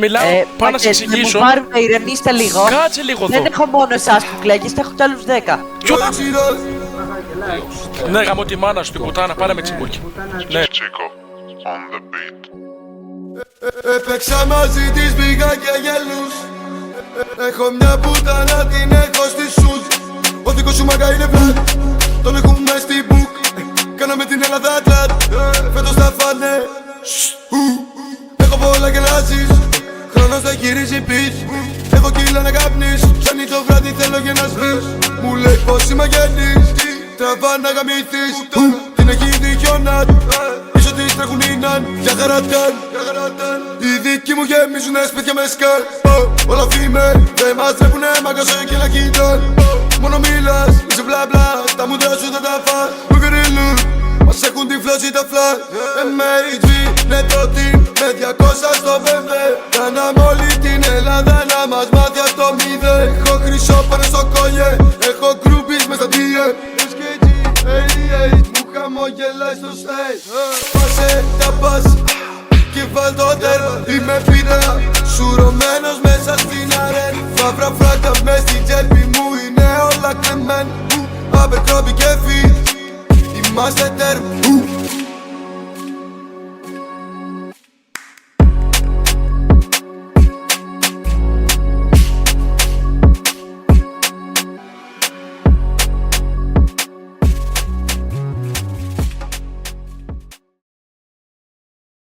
Μιλάω, πάω να σε εξηγήσω. Να μου πάρουμε, ηρεμήστε λίγο. Κάτσε λίγο εδώ. Δεν έχω μόνο εσάς που κλαίγεστε, έχω κι άλλους 10. Ναι, γαμώ τη μάνα σου, την πουτάνα, πάρε με τσιμπούκι. Ναι. Chico on the beat. Έπαιξα μαζί της, πήγα και γελούς. Έχω μια πουτάνα, την έχω στη σούζ. Ο δικός σου μαγκα είναι φλατ, τον έχουμε στη μπουκ. Κάναμε την Ελλάδα ατλαντ, φέτος θα φάνε. Έχω πολλά και λάσεις, χρόνος δεν γυρίζει πις. Έχω κύλα να καπνείς, ψάνει το βράδυ θέλω και να σβείς. Μου λέει πως είμαι γέννης, τραβά να γαμηθείς. Την έχει δει χιόνατ, πίσω της τρέχουν ίναν, για χαρατάν. Οι δικοί μου γεμίζουνε σπίτια με σκάρ. Όλα φήμε, δεν μας τρέχουνε μαγκασό και να κοίταν. Μόνο μιλάς, είσαι μπλα μπλα, τα μούτρα σου δεν τα φας. Μπουκερίλου, μας έχουν τυφλώσει τα φλα. MAG, ναι το team, με 200 στο BMW. Κάναμε όλη την Ελλάδα να μας μάθει από το μηδέν. Έχω χρυσό πάνω στο κόλλιε, έχω γκρουπίς μες στα DM. SKG, 88, μου χαμογελάει στο stage. Πάσε τα πας και βάλ το τέρμα. Είμαι πίτα, σουρωμένος μέσα στην αρέν. Φαύρα φράγκα μες στην τσέπη μου είναι όλα κλεμμέν. Abercrombie και Fitch, είμαστε τέρμα.